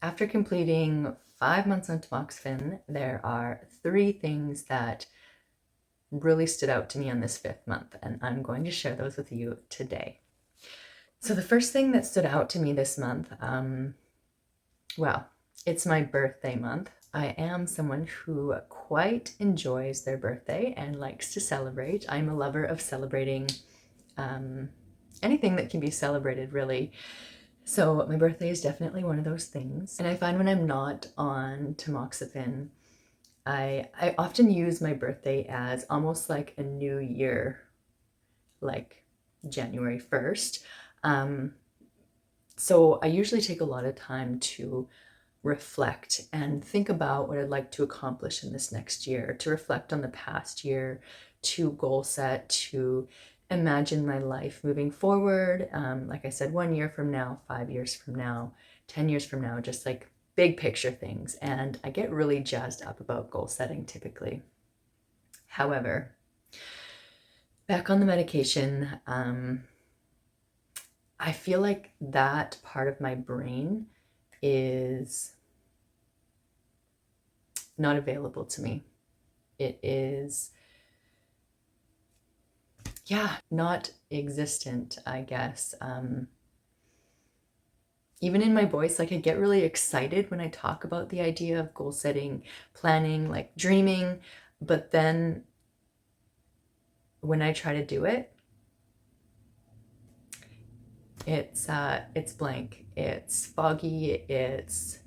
After completing 5 months on Tamoxifen, there are 3 things that really stood out to me on this 5th month, and I'm going to share those with you today. So the first thing that stood out to me this month, well, it's my birthday month. I am someone who quite enjoys their birthday and likes to celebrate. I'm a lover of celebrating anything that can be celebrated, really. So my birthday is definitely one of those things. And I find when I'm not on Tamoxifen, I often use my birthday as almost like a new year, like January 1st. So I usually take a lot of time to reflect and think about what I'd like to accomplish in this next year, to reflect on the past year, to goal set, to imagine my life moving forward. Like I said, 1 year from now, 5 years from now, 10 years from now, just like big picture things. And I get really jazzed up about goal setting typically. However, back on the medication, I feel like that part of my brain is not available to me. It is, not existent, I guess. Even in my voice, like I get really excited when I talk about the idea of goal setting, planning, like dreaming, but then when I try to do it, it's blank, it's foggy, it's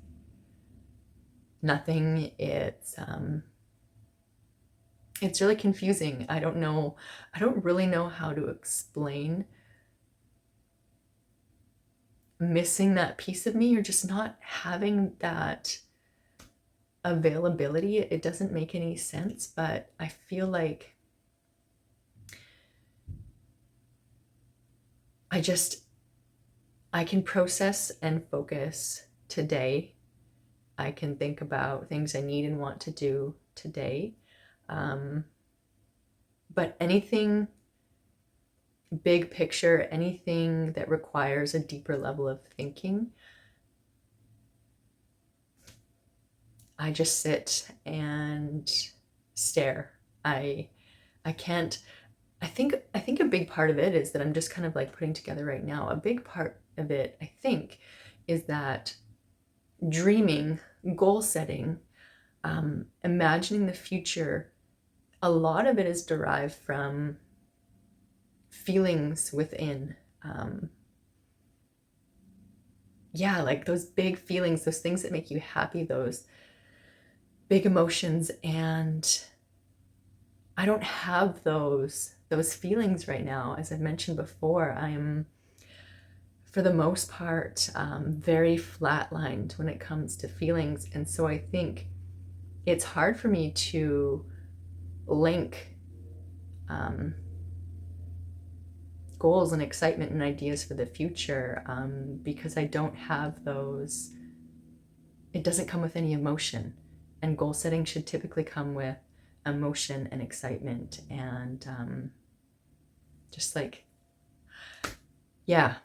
nothing, it's really confusing. I don't really know how to explain missing that piece of me or just not having that availability. It doesn't make any sense, but I feel like I can process and focus today. I can think about things I need and want to do today. But anything big picture, anything that requires a deeper level of thinking, I just sit and stare. I can't. I think a big part of it is that I'm just kind of like putting together right now. A big part of it, I think, is that dreaming, goal setting, imagining the future, a lot of it is derived from feelings within. Like those big feelings, those things that make you happy, those big emotions. And I don't have those feelings right now. As I've mentioned before, I'm, for the most part, very flatlined when it comes to feelings. And so I think it's hard for me to link goals and excitement and ideas for the future, because I don't have those. It doesn't come with any emotion. And goal setting should typically come with emotion and excitement and just like, yeah.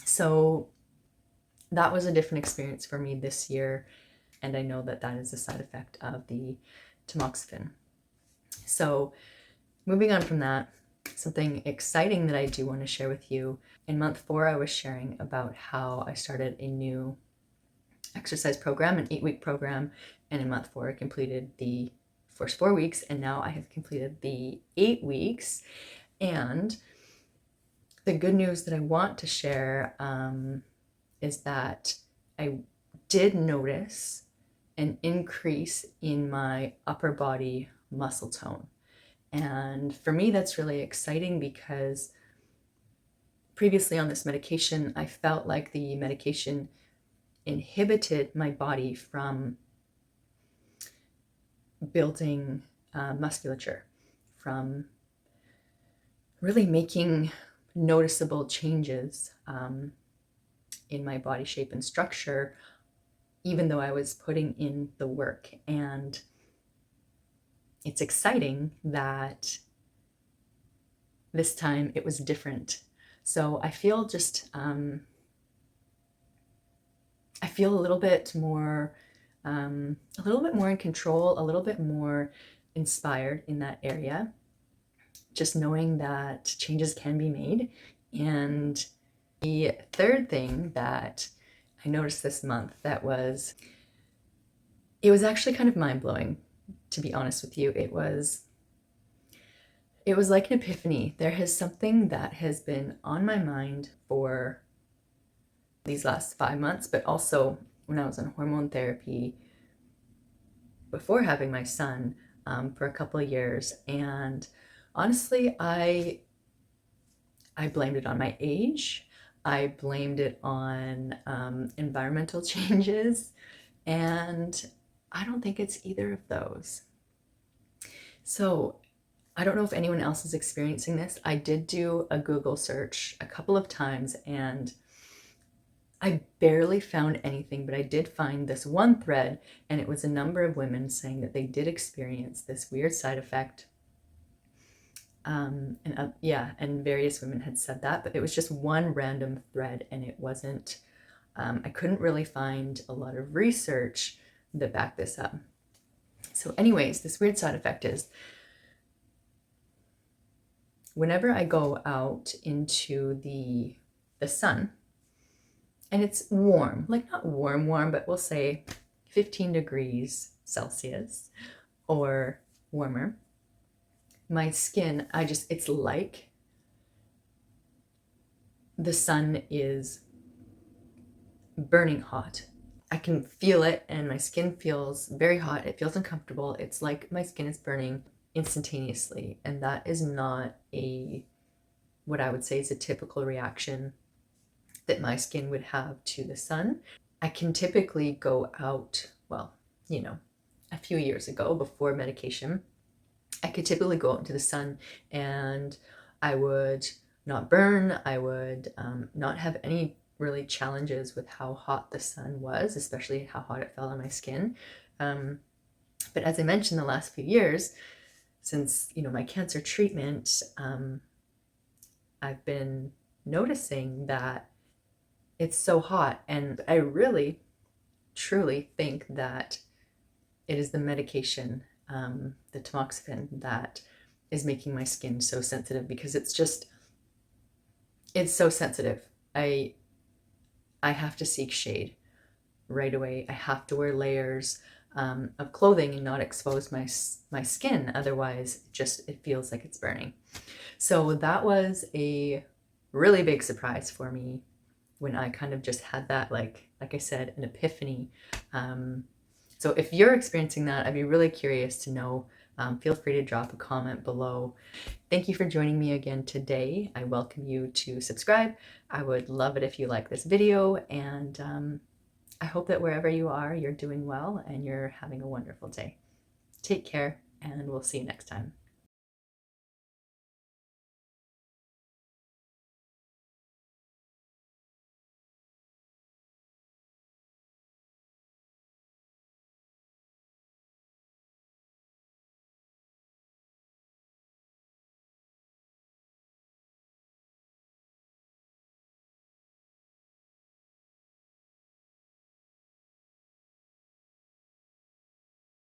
So that was a different experience for me this year. And I know that that is a side effect of the tamoxifen. So moving on from that, something exciting that I do want to share with you. In month 4, I was sharing about how I started a new exercise program, an 8-week program. And in month 4, I completed the first 4 weeks. And now I have completed the 8 weeks. And the good news that I want to share is that I did notice an increase in my upper body muscle tone. And for me, that's really exciting because previously on this medication, I felt like the medication inhibited my body from building musculature, from really making noticeable changes in my body shape and structure, even though I was putting in the work. And it's exciting that this time it was different. So I feel just I feel a little bit more in control, a little bit more inspired in that area. Just knowing that changes can be made. And the third thing that I noticed this month it was actually kind of mind-blowing, to be honest with you. It was like an epiphany. There is something that has been on my mind for these last 5 months, but also when I was on hormone therapy before having my son, for a couple of years. And honestly, I blamed it on my age. I blamed it on environmental changes, and I don't think it's either of those. So I don't know if anyone else is experiencing this. I did do a Google search a couple of times and I barely found anything, but I did find this one thread, and it was a number of women saying that they did experience this weird side effect. And various women had said that, but it was just one random thread, and it wasn't, I couldn't really find a lot of research that backed this up. So anyways, this weird side effect is whenever I go out into the sun, and it's warm, like not warm, but we'll say 15 degrees Celsius or warmer, my skin, it's like the sun is burning hot. I can feel it, and my skin feels very hot. It feels uncomfortable. It's like my skin is burning instantaneously, and that is not what I would say is a typical reaction that my skin would have to the sun. I can typically go out, well, a few years ago before medication, I could typically go out into the sun and I would not burn. I would not have any really challenges with how hot the sun was, especially how hot it felt on my skin. But as I mentioned, the last few years, since my cancer treatment, I've been noticing that it's so hot, and I really, truly think that it is the medication, the Tamoxifen, that is making my skin so sensitive, because it's so sensitive. I have to seek shade right away. I have to wear layers of clothing and not expose my skin. Otherwise, it feels like it's burning. So that was a really big surprise for me when I kind of just had that, like I said, an epiphany. So if you're experiencing that, I'd be really curious to know. Feel free to drop a comment below. Thank you for joining me again today. I welcome you to subscribe. I would love it if you like this video, and I hope that wherever you are, you're doing well and you're having a wonderful day. Take care, and we'll see you next time.